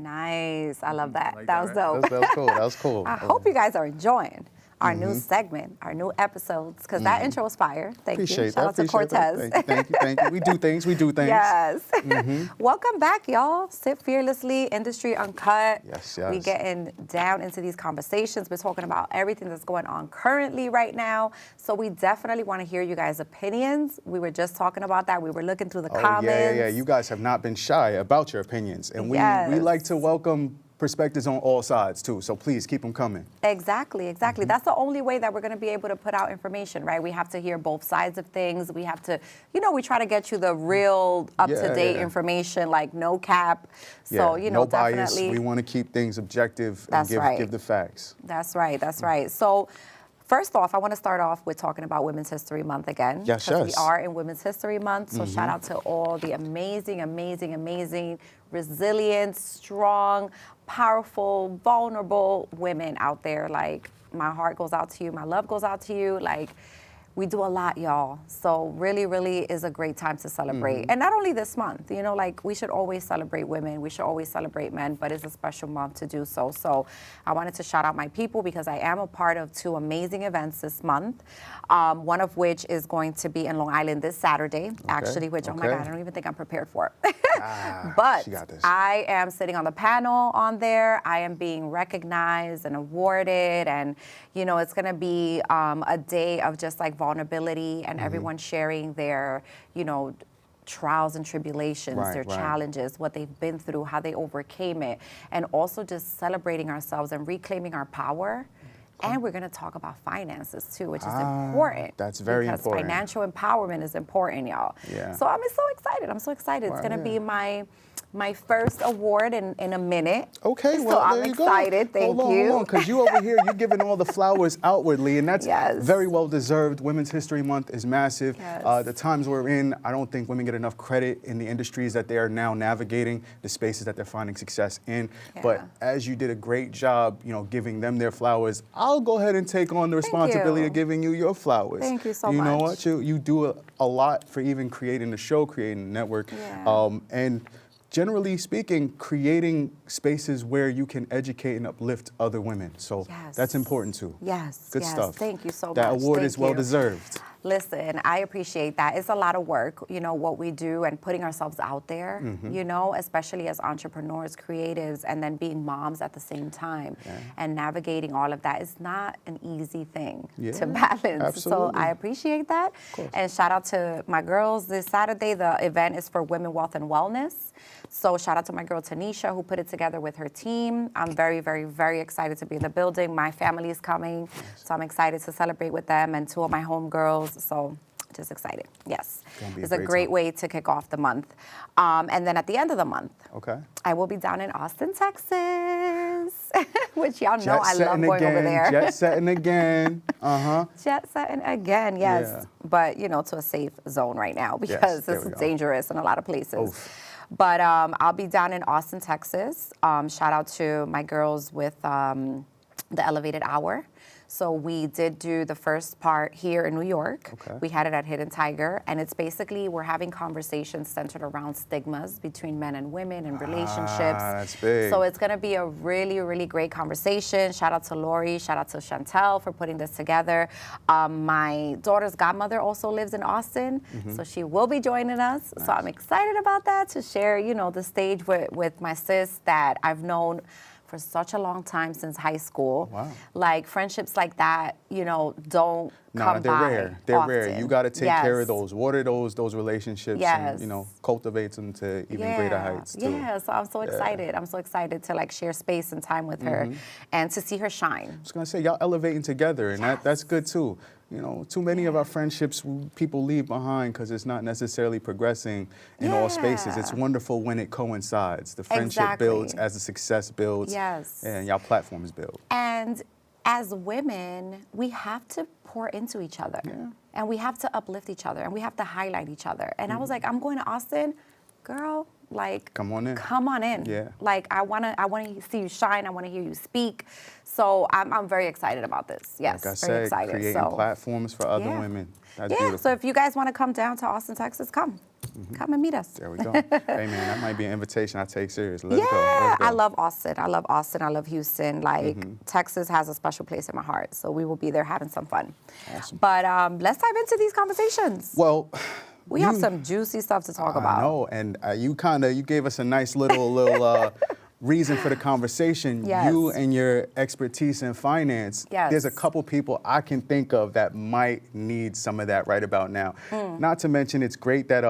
Nice. I love that. Like that was right? dope. That was cool. That was cool. I hope you guys are enjoying our new segment, our new episodes, because that intro was fire. Thank you. Appreciate Shout that. out to Cortez. That. Thank you. Thank you. We do things. We do things. Yes. Welcome back, y'all. Sit fearlessly, industry uncut. Yes. We getting down into these conversations. We're talking about everything that's going on currently right now. So we definitely want to hear you guys' opinions. We were just talking about that. We were looking through the comments. Yeah. You guys have not been shy about your opinions. And we like to welcome perspectives on all sides too, so please keep them coming. Exactly. That's the only way that we're going to be able to put out information, right? We have to hear both sides of things. We have to, we try to get you the real up-to-date information, like no cap. So, no definitely. bias. We want to keep things objective That's and right. give the facts. That's right. So, first off, I want to start off with talking about Women's History Month again. Yes. We are in Women's History Month, so shout out to all the amazing, resilient, strong, powerful, vulnerable women out there. Like, my heart goes out to you, my love goes out to you. Like, we do a lot, y'all. So really is a great time to celebrate. And not only this month, we should always celebrate women. We should always celebrate men, but it's a special month to do so. So I wanted to shout out my people because I am a part of 2 amazing events this month. One of which is going to be in Long Island this Saturday, actually, which, oh my God, I don't even think I'm prepared for it. But she got this. I am sitting on the panel on there. I am being recognized and awarded. And, it's going to be a day of just like vulnerability and everyone sharing their, trials and tribulations, their challenges, what they've been through, how they overcame it, and also just celebrating ourselves and reclaiming our power. And we're going to talk about finances too, which is important. That's very important. Because financial empowerment is important, y'all. Yeah. So I'm so excited. It's going to be my first award in a minute. Okay, so I'm excited. Thank you. Hold on, because you over here, you're giving all the flowers outwardly, and that's very well deserved. Women's History Month is massive. Yes. The times we're in, I don't think women get enough credit in the industries that they are now navigating, the spaces that they're finding success in. Yeah. But as you did a great job, giving them their flowers, I'll go ahead and take on the responsibility of giving you your flowers. Thank you so much. You know what? You do a lot for even creating the show, creating the network, and generally speaking, creating spaces where you can educate and uplift other women. So that's important too. Yes. Good stuff. Thank you so much. That award is well deserved. Listen, I appreciate that. It's a lot of work, what we do and putting ourselves out there, especially as entrepreneurs, creatives, and then being moms at the same time and navigating all of that is not an easy thing to balance. Absolutely. So I appreciate that. And shout out to my girls this Saturday. The event is for Women, Wealth, and Wellness. So shout out to my girl Tanisha who put it together with her team. I'm very, very, very excited to be in the building. My family is coming, so I'm excited to celebrate with them and 2 of my homegirls. So just excited. Yes. It's a great way to kick off the month. And then at the end of the month, I will be down in Austin, Texas, which y'all know I love going over there. Jet setting again. Jet setting again, yes. Yeah. But, to a safe zone right now because this is dangerous in a lot of places. Oof. But I'll be down in Austin, Texas. Shout out to my girls with the Elevated Hour. So we did do the first part here in New York. We had it at Hidden Tiger. And it's basically, we're having conversations centered around stigmas between men and women and relationships. That's big. So it's going to be a really, really great conversation. Shout out to Lori. Shout out to Chantel for putting this together. My daughter's godmother also lives in Austin. So she will be joining us. Nice. So I'm excited about that to share, the stage with my sis that I've known for such a long time since high school. Wow. Like friendships like that, don't come they're by rare. They're often. rare. You got to take care of those, water those relationships, and cultivate them to even greater heights too. Yeah, so I'm so excited. I'm so excited to like share space and time with her and to see her shine. I was gonna say y'all elevating together, and that's good too. Too many of our friendships people leave behind because it's not necessarily progressing in all spaces. It's wonderful when it coincides. The friendship builds as the success builds, and y'all platforms build. And as women, we have to pour into each other, and we have to uplift each other, and we have to highlight each other. And I was like, I'm going to Austin, girl. Like, come on in. Yeah. Like, I wanna see you shine. I wanna hear you speak. So I'm very excited about this. Yes, like I very said, excited. creating platforms for other women. That's beautiful. So if you guys want to come down to Austin, Texas, come. come and meet us. There we go. Hey, man, that might be an invitation I take serious. Let's go. Yeah, Let's go. I love Austin. I love Austin. I love Houston. Like, Texas has a special place in my heart. So we will be there having some fun. Awesome. But let's dive into these conversations. Well, we have some juicy stuff to talk about. I know, and you gave us a nice little reason for the conversation. Yes. You and your expertise in finance. Yes. There's a couple people I can think of that might need some of that right about now. Not to mention, it's great that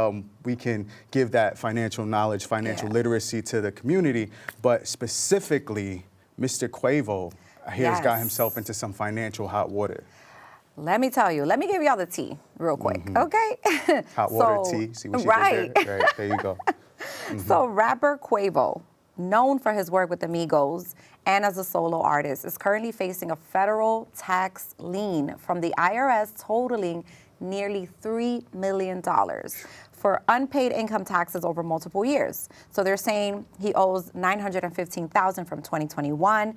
we can give that financial knowledge, financial literacy to the community, but specifically, Mr. Quavo has got himself into some financial hot water. Let me tell you. Let me give y'all the tea real quick, okay? Hot water tea. See what she right. did there? Right, there you go. So rapper Quavo, known for his work with Amigos and as a solo artist, is currently facing a federal tax lien from the IRS totaling nearly $3 million for unpaid income taxes over multiple years. So they're saying he owes $915,000 from 2021,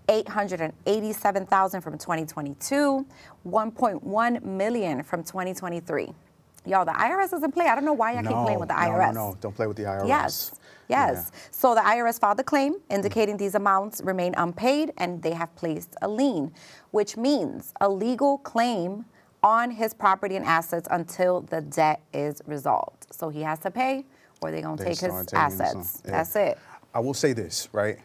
$887,000 from 2022, $1.1 million from 2023. Y'all, the IRS doesn't play. I don't know why y'all keep playing with the IRS. No, don't play with the IRS. Yes. Yeah. So the IRS filed a claim indicating these amounts remain unpaid and they have placed a lien, which means a legal claim on his property and assets until the debt is resolved. So he has to pay or they're going to take his assets. Yeah. That's it. I will say this, right?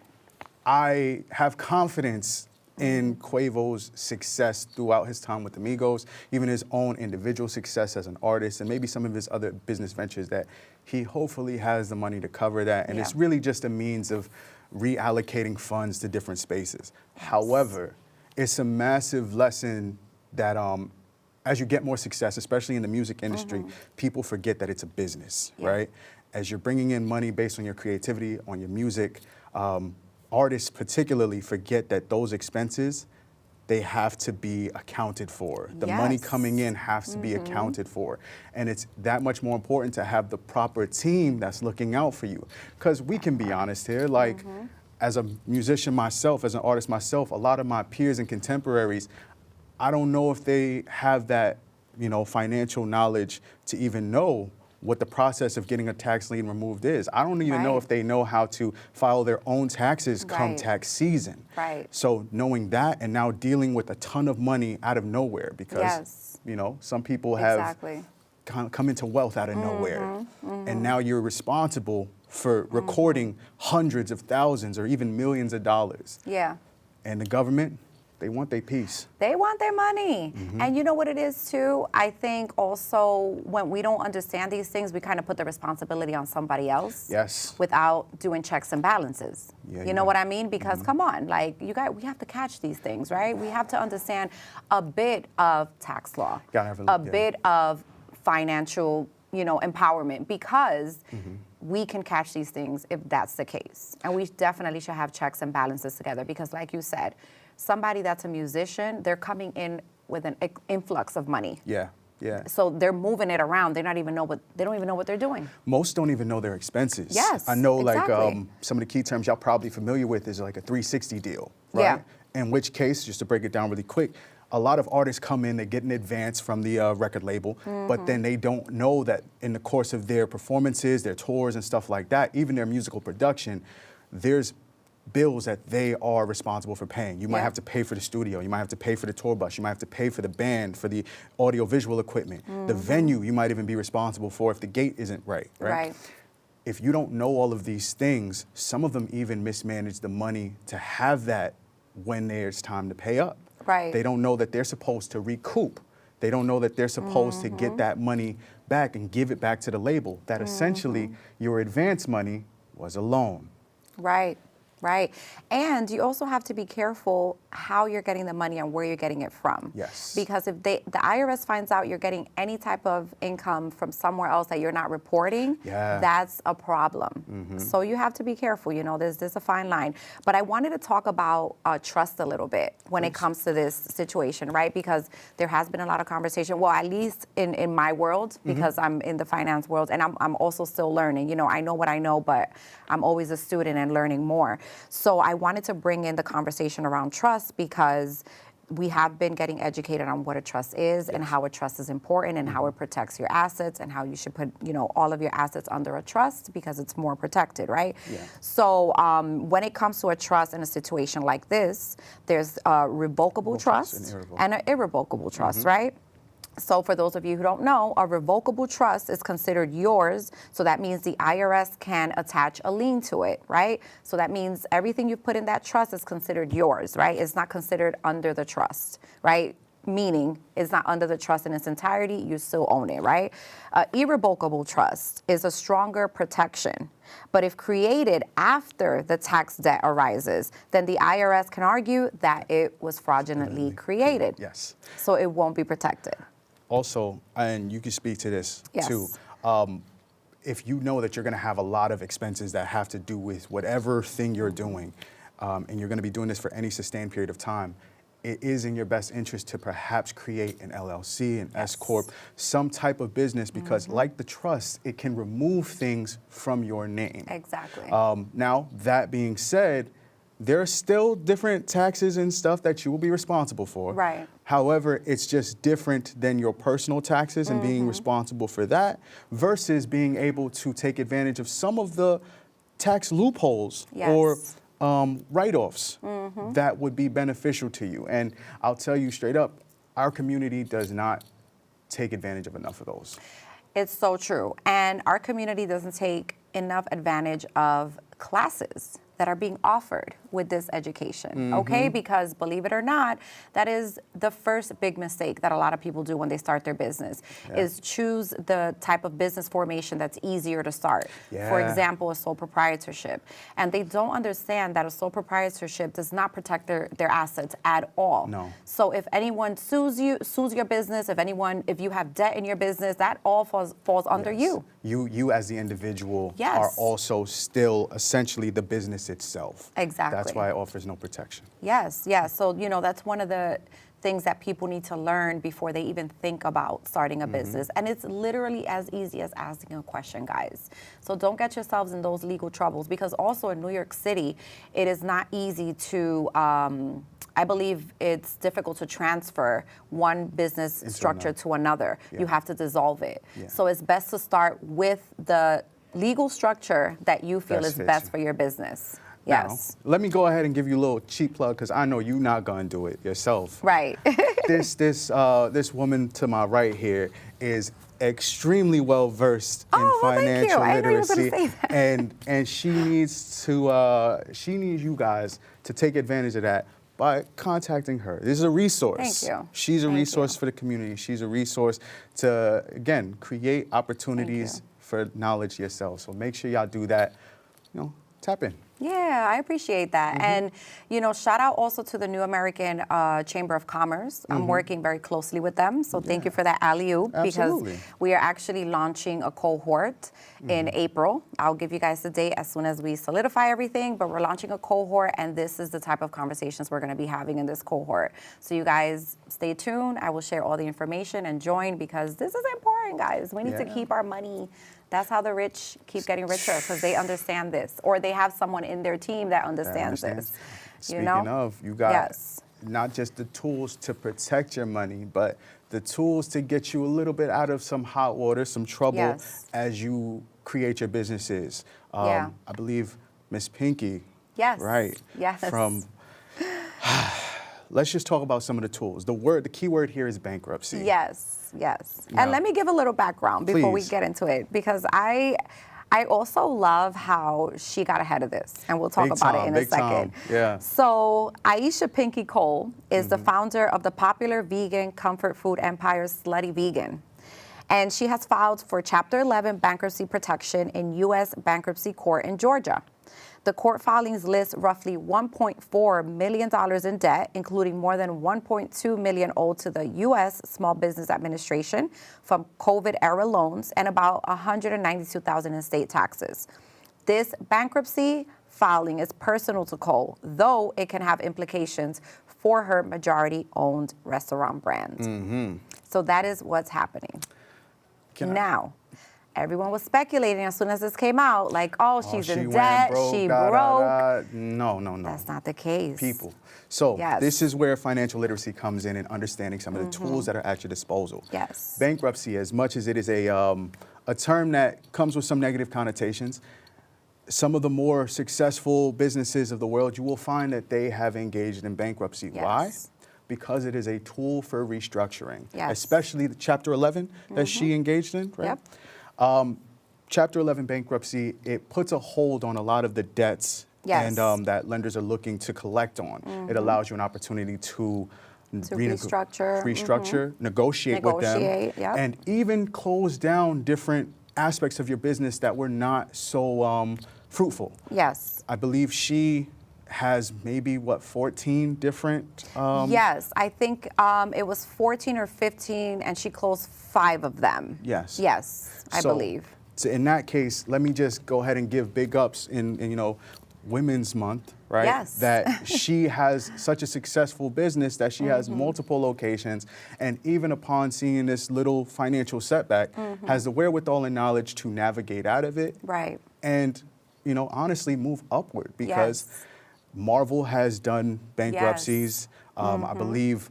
I have confidence in Quavo's success throughout his time with Amigos, even his own individual success as an artist, and maybe some of his other business ventures that he hopefully has the money to cover that. And it's really just a means of reallocating funds to different spaces. However, it's a massive lesson that as you get more success, especially in the music industry, people forget that it's a business, right? As you're bringing in money based on your creativity, on your music, artists particularly forget that those expenses, they have to be accounted for. The money coming in has to be accounted for. And it's that much more important to have the proper team that's looking out for you. Because we can be honest here, like as a musician myself, as an artist myself, a lot of my peers and contemporaries, I don't know if they have that, financial knowledge to even know what the process of getting a tax lien removed is. I don't even know if they know how to file their own taxes come tax season. So knowing that and now dealing with a ton of money out of nowhere because, some people have come into wealth out of nowhere. And now you're responsible for recording hundreds of thousands or even millions of dollars. And the government, they want their piece. They want their money. And you know what it is too? I think also when we don't understand these things, we kind of put the responsibility on somebody else. Without doing checks and balances. You know what I mean? Because come on, like we have to catch these things, right? We have to understand a bit of tax law, a bit of financial, empowerment, because we can catch these things if that's the case. And we definitely should have checks and balances together because like you said, somebody that's a musician, they're coming in with an influx of money. So they're moving it around. They don't even know what they're doing. Most don't even know their expenses. Yes, I know exactly. Some of the key terms y'all probably familiar with is like a 360 deal, right? In which case, just to break it down really quick, a lot of artists come in, they get an advance from the record label, but then they don't know that in the course of their performances, their tours and stuff like that, even their musical production, there's bills that they are responsible for paying. You might have to pay for the studio, you might have to pay for the tour bus, you might have to pay for the band, for the audio-visual equipment. The venue you might even be responsible for if the gate isn't right? If you don't know all of these things, some of them even mismanage the money to have that when there's time to pay up. They don't know that they're supposed to recoup. They don't know that they're supposed to get that money back and give it back to the label, that essentially your advance money was a loan. Right. And you also have to be careful how you're getting the money and where you're getting it from. Because if the IRS finds out you're getting any type of income from somewhere else that you're not reporting, that's a problem. So you have to be careful. There's a fine line. But I wanted to talk about trust a little bit when it comes to this situation, right? Because there has been a lot of conversation, well, at least in my world, because I'm in the finance world, and I'm also still learning. I know what I know, but I'm always a student and learning more. So I wanted to bring in the conversation around trust because we have been getting educated on what a trust is and how a trust is important and how it protects your assets and how you should put, all of your assets under a trust because it's more protected, right? Yeah. So when it comes to a trust in a situation like this, there's a revocable trust and an irrevocable trust, right? So for those of you who don't know, a revocable trust is considered yours. So that means the IRS can attach a lien to it, right? So that means everything you put in that trust is considered yours, right? It's not considered under the trust, right? Meaning it's not under the trust in its entirety, you still own it, right? Irrevocable trust is a stronger protection. But if created after the tax debt arises, then the IRS can argue that it was fraudulently created. Yes. So it won't be protected. Also, and you can speak to this too, if you know that you're going to have a lot of expenses that have to do with whatever thing you're doing, and you're going to be doing this for any sustained period of time, it is in your best interest to perhaps create an LLC, an S Corp, some type of business, because like the trust, it can remove things from your name. Exactly. Now, that being said, there are still different taxes and stuff that you will be responsible for. Right. However, it's just different than your personal taxes and being responsible for that versus being able to take advantage of some of the tax loopholes or write-offs that would be beneficial to you. And I'll tell you straight up, our community does not take advantage of enough of those. It's so true. And our community doesn't take enough advantage of classes that are being offered with this education, okay? Because believe it or not, that is the first big mistake that a lot of people do when they start their business, is choose the type of business formation that's easier to start. For example, a sole proprietorship. And they don't understand that a sole proprietorship does not protect their assets at all. No. So if anyone sues your business, if you have debt in your business, that all falls under you. You as the individual are also still essentially the business itself. Exactly. That's why it offers no protection. Yes. So, that's one of the things that people need to learn before they even think about starting a business. And it's literally as easy as asking a question, guys. So don't get yourselves in those legal troubles, because also in New York City, it is not easy to, I believe it's difficult to transfer one business structure to another. You have to dissolve it. So it's best to start with the legal structure that you feel is best for your business. Yes. Now, let me go ahead and give you a little cheap plug, because I know you're not going to do it yourself. Right. This woman to my right here is extremely well versed in financial literacy, and she needs you guys to take advantage of that by contacting her. This is a resource. Thank you. She's a resource for the community. She's a resource to, again, create opportunities for knowledge yourself. So make sure y'all do that. Tap in. Yeah, I appreciate that. And, shout out also to the New American Chamber of Commerce. I'm working very closely with them. So thank you for that alley-oop, because we are actually launching a cohort in April. I'll give you guys the date as soon as we solidify everything, but we're launching a cohort, and this is the type of conversations we're going to be having in this cohort. So you guys stay tuned. I will share all the information and join, because this is important, guys. We need to keep our money. That's how the rich keep getting richer, because they understand this, or they have someone in their team that understands this. Speaking of, you got not just the tools to protect your money, but the tools to get you a little bit out of some hot water, some trouble as you create your businesses. I believe Miss Pinky, right? Yes. From let's just talk about some of the tools. The key word here is bankruptcy. Yes. And let me give a little background before we get into it, because I also love how she got ahead of this, and we'll talk about it in a second. So Aisha Pinky Cole is the founder of the popular vegan comfort food empire Slutty Vegan. And she has filed for Chapter 11 bankruptcy protection in U.S. bankruptcy court in Georgia. The court filings list roughly $1.4 million in debt, including more than $1.2 million owed to the U.S. Small Business Administration from COVID-era loans, and about $192,000 in state taxes. This bankruptcy filing is personal to Cole, though it can have implications for her majority-owned restaurant brand. So that is what's happening. Now, everyone was speculating as soon as this came out, like, oh, she's in went debt, broke, she da, broke. da, da. No. That's not the case. People. So Yes. this is where financial literacy comes in and understanding some of the tools that are at your disposal. Yes. Bankruptcy, as much as it is a term that comes with some negative connotations, some of the more successful businesses of the world, you will find that they have engaged in bankruptcy. Yes. Why? Because it is a tool for restructuring, Yes. especially the Chapter 11 that she engaged in, right? Yep. Chapter 11 bankruptcy, it puts a hold on a lot of the debts Yes. and that lenders are looking to collect on. It allows you an opportunity to restructure. negotiate with them, Yep. and even close down different aspects of your business that were not so fruitful. Yes. I believe she has maybe, 14 different? Yes, I think it was 14 or 15, and she closed 5 of them. Yes. Yes, I believe. So in that case, let me just go ahead and give big ups in Women's Month, right? Yes. That she has such a successful business that she has multiple locations, and even upon seeing this little financial setback, has the wherewithal and knowledge to navigate out of it. Right. And, honestly move upward, because Marvel has done bankruptcies. I believe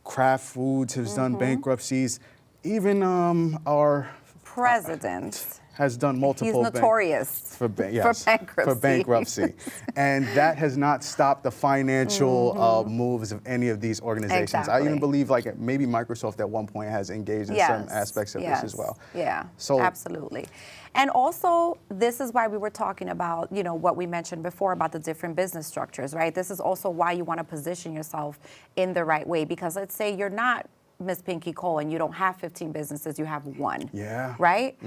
Kraft Foods has done bankruptcies. Even our President has done multiple. He's notorious for bankruptcy. And that has not stopped the financial moves of any of these organizations. Exactly. I even believe maybe Microsoft at one point has engaged in certain aspects of this as well. Yeah, so absolutely. And also, this is why we were talking about, what we mentioned before about the different business structures, right? This is also why you want to position yourself in the right way, because let's say you're not Miss Pinky Cole and you don't have 15 businesses, you have 1. Yeah. Right?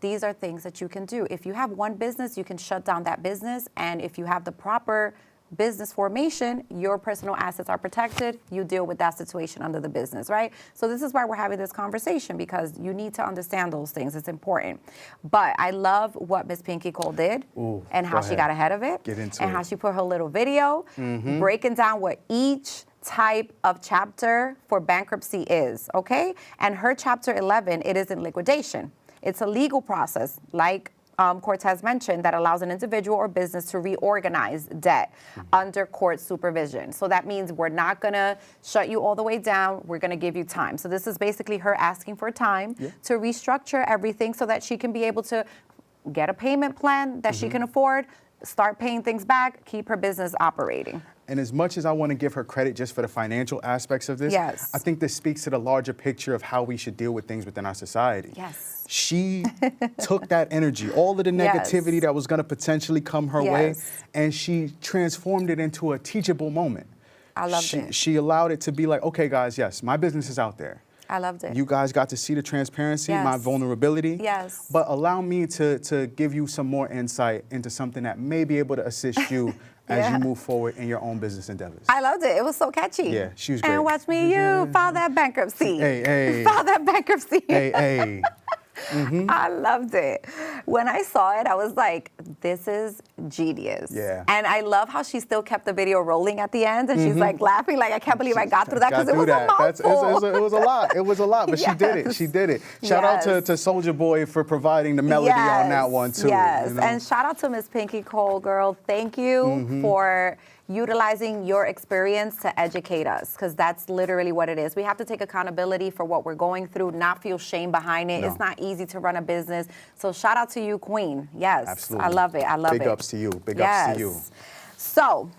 These are things that you can do. If you have 1 business, you can shut down that business. And if you have the proper business formation, your personal assets are protected. You deal with that situation under the business, right? So this is why we're having this conversation, because you need to understand those things. It's important. But I love what Miss Pinky Cole did and how she got ahead of it. Get into and it. how she put her little video breaking down what each type of chapter for bankruptcy is, okay? And her chapter 11, it is in liquidation. It's a legal process, like Cortez mentioned, that allows an individual or business to reorganize debt under court supervision. So that means we're not gonna shut you all the way down, we're gonna give you time. So this is basically her asking for time to restructure everything so that she can be able to get a payment plan that she can afford, start paying things back, keep her business operating. And as much as I want to give her credit just for the financial aspects of this, I think this speaks to the larger picture of how we should deal with things within our society. Yes. She took that energy, all of the negativity that was going to potentially come her way, and she transformed it into a teachable moment. I loved it. She allowed it to be like, okay, guys, yes, my business is out there. I loved it. You guys got to see the transparency, my vulnerability. Yes. But allow me to give you some more insight into something that may be able to assist you as you move forward in your own business endeavors. I loved it. It was so catchy. Yeah, she was great. And watch me, you file that bankruptcy. Hey. File that bankruptcy. Hey. I loved it. When I saw it, I was like, this is genius. Yeah. And I love how she still kept the video rolling at the end, and she's like laughing, like, I can't believe I got through that, because it was a mouthful. It was a lot. It was a lot, but she did it. She did it. Shout out to Soulja Boy for providing the melody on that one, too. Yes, and shout out to Miss Pinky Cole, girl. Thank you for utilizing your experience to educate us, because that's literally what it is. We have to take accountability for what we're going through, not feel shame behind it. No. It's not easy to run a business. So shout out to you, Queen. Yes. Absolutely. I love it. I love it. Big ups to you. Big ups to you. So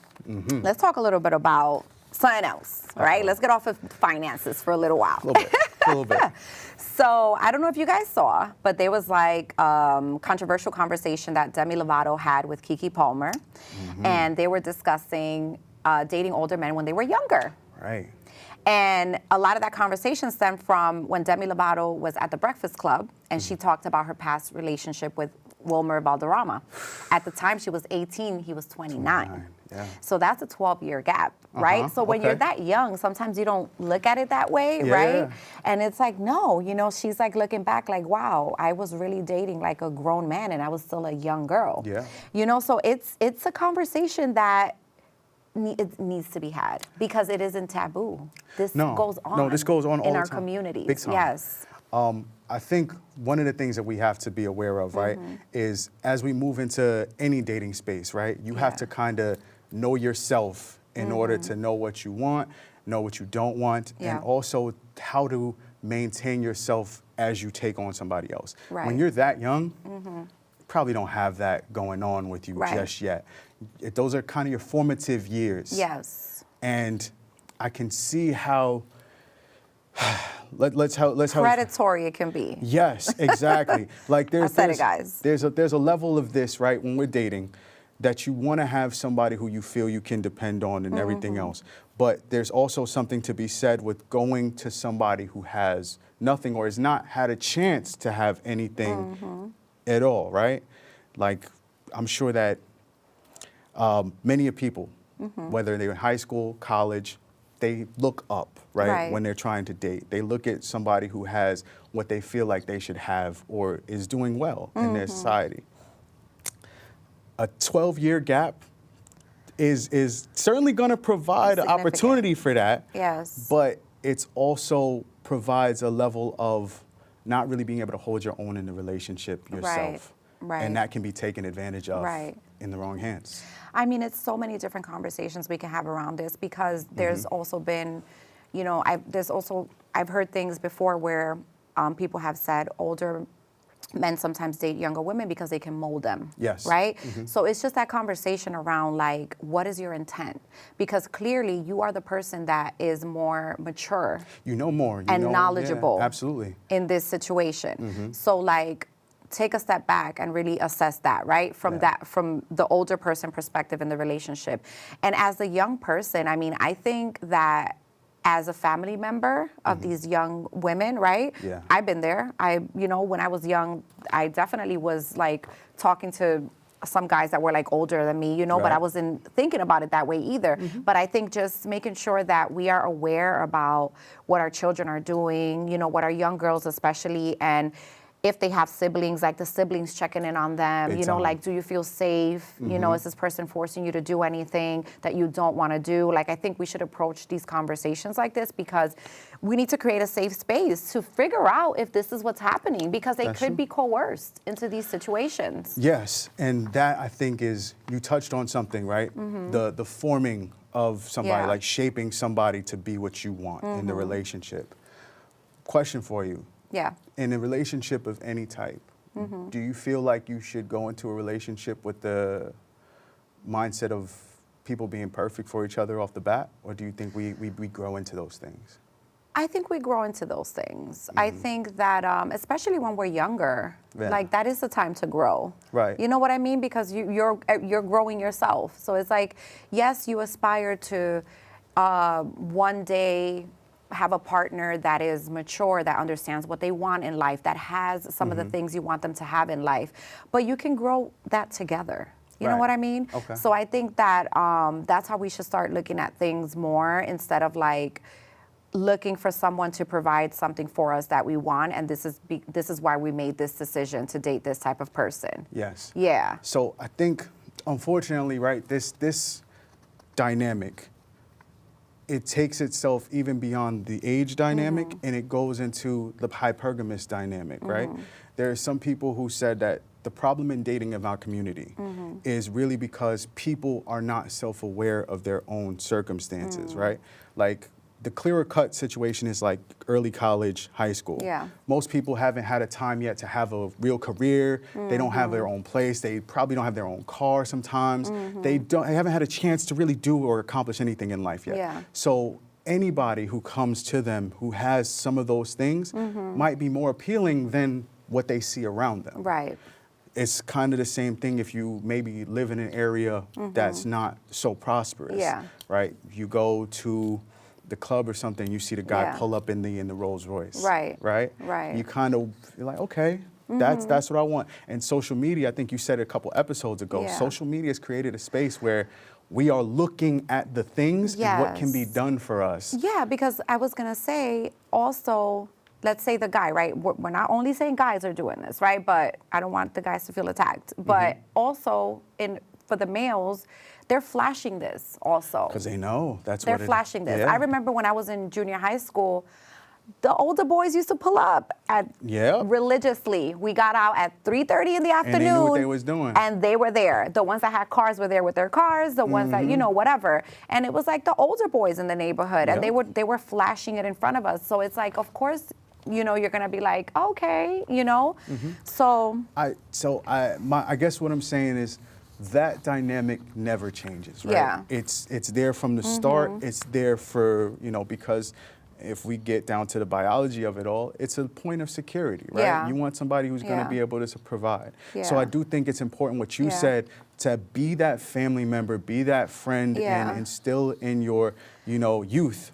let's talk a little bit about something else, right? Let's get off of finances for a little while. A little bit. So I don't know if you guys saw, but there was like controversial conversation that Demi Lovato had with Keke Palmer, and they were discussing dating older men when they were younger. Right. And a lot of that conversation stemmed from when Demi Lovato was at the Breakfast Club, and she talked about her past relationship with Wilmer Valderrama. At the time, she was 18, he was 29. Yeah. So that's a 12-year gap, right? So when you're that young, sometimes you don't look at it that way, right? And it's like, no, she's like looking back like, wow, I was really dating like a grown man and I was still a young girl. Yeah. So it's a conversation that it needs to be had, because it isn't taboo. This goes on. No, this goes on all in the our time. communities. Big time. Yes. I think one of the things that we have to be aware of, right, is as we move into any dating space, right, you have to kind of know yourself in order to know what you want, know what you don't want, and also how to maintain yourself as you take on somebody else. Right. When you're that young, probably don't have that going on with you just yet. Those are kind of your formative years. Yes. And I can see how let's predatory it can be. Yes, exactly. Like I said it, guys. There's a level of this, right, when we're dating, that you want to have somebody who you feel you can depend on and everything else. But there's also something to be said with going to somebody who has nothing or has not had a chance to have anything at all, right? Like, I'm sure that many people, whether they're in high school, college, they look up, right, when they're trying to date. They look at somebody who has what they feel like they should have or is doing well in their society. A 12-year gap is certainly going to provide an opportunity for that. Yes. But it's also provides a level of not really being able to hold your own in the relationship yourself. Right. And that can be taken advantage of Right. in the wrong hands. I mean, it's so many different conversations we can have around this because there's also been, you know, I've heard things before where people have said older men sometimes date younger women because they can mold them. Yes. Right? So it's just that conversation around, like, what is your intent? Because clearly you are the person that is more mature. You know more. And knowledgeable. Yeah, absolutely. In this situation. So, like, take a step back and really assess that, right? From the older person perspective in the relationship. And as a young person, I mean, I think that as a family member of these young women, right? Yeah. I've been there. You know, when I was young, I definitely was like talking to some guys that were like older than me, you know, but I wasn't thinking about it that way either. But I think just making sure that we are aware about what our children are doing, you know, what our young girls especially, and if they have siblings, like the siblings checking in on them, you know, like, do you feel safe? You know, is this person forcing you to do anything that you don't want to do? Like, I think we should approach these conversations like this because we need to create a safe space to figure out if this is what's happening because they could be coerced into these situations. Yes, and that I think is, you touched on something, right? The forming of somebody, like shaping somebody to be what you want in the relationship. Question for you. Yeah. In a relationship of any type, do you feel like you should go into a relationship with the mindset of people being perfect for each other off the bat? Or do you think we grow into those things? I think we grow into those things. I think that, especially when we're younger, like that is the time to grow. Right. You know what I mean? Because you're growing yourself. So it's like, yes, you aspire to one day have a partner that is mature, that understands what they want in life, that has some of the things you want them to have in life. But you can grow that together. You know what I mean? Okay. So I think that that's how we should start looking at things more instead of like looking for someone to provide something for us that we want. And this is why we made this decision to date this type of person. Yes. Yeah. So I think, unfortunately, right, this dynamic, it takes itself even beyond the age dynamic and it goes into the hypergamous dynamic, right? There are some people who said that the problem in dating in our community is really because people are not self-aware of their own circumstances, right? Like, the clearer cut situation is like early college, high school. Yeah. Most people haven't had a time yet to have a real career. They don't have their own place. They probably don't have their own car sometimes. They haven't had a chance to really do or accomplish anything in life yet. Yeah. So anybody who comes to them who has some of those things might be more appealing than what they see around them. Right. It's kind of the same thing if you maybe live in an area that's not so prosperous. Yeah. Right? You go to the club or something, you see the guy pull up in the Rolls Royce. Right. Right? Right. You're like, okay, that's what I want. And social media, I think you said it a couple episodes ago, social media has created a space where we are looking at the things and what can be done for us. Yeah, because I was gonna say also, let's say the guy, right? We're not only saying guys are doing this, right? But I don't want the guys to feel attacked. But also for the males, they're flashing this also. Because they know that's They're what flashing this. Yeah. I remember when I was in junior high school, the older boys used to pull up at religiously. We got out at 3:30 in the afternoon. And they knew what they was doing. And they were there. The ones that had cars were there with their cars. The ones that, you know, whatever. And it was like the older boys in the neighborhood. And they were flashing it in front of us. So it's like, of course, you know, you're going to be like, okay, you know. So I guess what I'm saying is that dynamic never changes, right? Yeah. It's there from the start. It's there for, you know, because if we get down to the biology of it all, it's a point of security, right? Yeah. You want somebody who's going to be able to provide. Yeah. So I do think it's important what you said, to be that family member, be that friend, and instill in your, you know, youth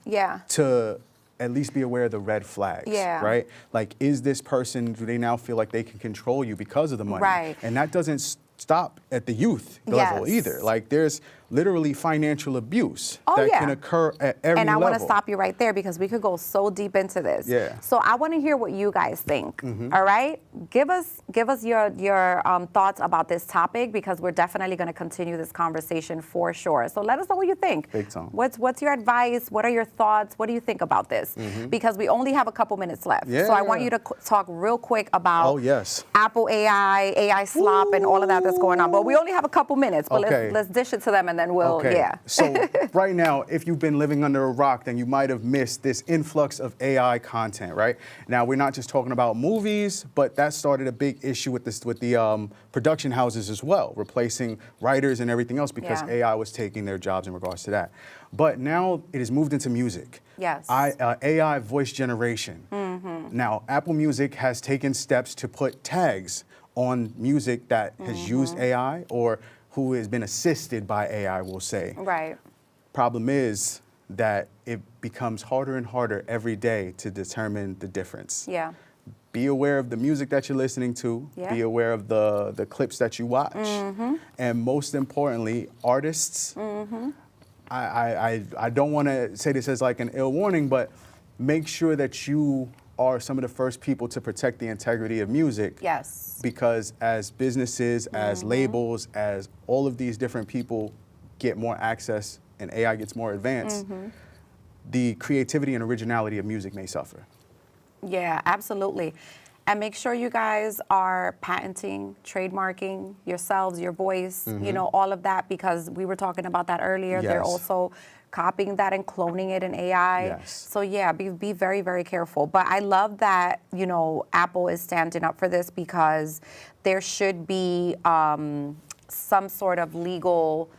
to at least be aware of the red flags, right? Like, is this person, do they now feel like they can control you because of the money? Right. And that doesn't stop at the youth level either. Like, there's literally financial abuse that can occur at every level. And I want to stop you right there because we could go so deep into this. Yeah. So I want to hear what you guys think. All right, give us your thoughts about this topic, because we're definitely going to continue this conversation for sure. So let us know what you think. Big time. What's your advice? What are your thoughts? What do you think about this? Because we only have a couple minutes left. So I want you to talk real quick about Apple AI slop, and all of that that's going on. But we only have a couple minutes. But let's dish it to them, and then we'll So right now, if you've been living under a rock, then you might have missed this influx of AI content, right? Now, we're not just talking about movies, but that started a big issue with the production houses as well, replacing writers and everything else because AI was taking their jobs in regards to that. But now it has moved into music. Yes. AI voice generation. Now, Apple Music has taken steps to put tags on music that has used AI or who has been assisted by AI, we'll say. Right. Problem is that it becomes harder and harder every day to determine the difference. Yeah. Be aware of the music that you're listening to. Be aware of the clips that you watch. And most importantly, artists. I don't want to say this as like an ill warning, but make sure that you are some of the first people to protect the integrity of music. Yes. Because as businesses, as labels, as all of these different people get more access and AI gets more advanced, the creativity and originality of music may suffer. Yeah, absolutely. And make sure you guys are patenting, trademarking yourselves, your voice, you know, all of that, because we were talking about that earlier. They're also copying that and cloning it in AI. So yeah, be very, very careful. But I love that, you know, Apple is standing up for this, because there should be some sort of legal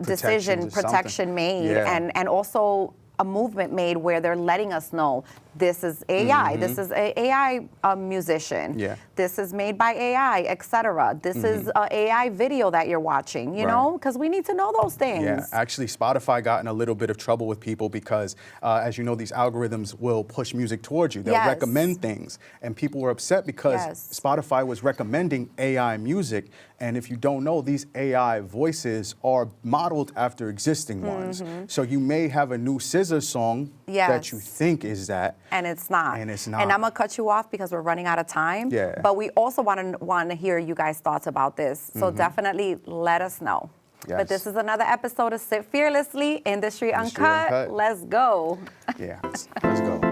protection made, and also a movement made where they're letting us know this is AI, this is a AI musician, this is made by AI, etc. This is an AI video that you're watching, you know, because we need to know those things. Yeah, actually, Spotify got in a little bit of trouble with people because, as you know, these algorithms will push music towards you. They'll recommend things, and people were upset because Spotify was recommending AI music. And if you don't know, these AI voices are modeled after existing ones. So you may have a new SZA song that you think is that. And it's not. And it's not. And I'm going to cut you off because we're running out of time. Yeah. But we also want to hear you guys' thoughts about this. So definitely let us know. But this is another episode of Sit Fearlessly, Industry Uncut. Let's go. Yeah, let's go.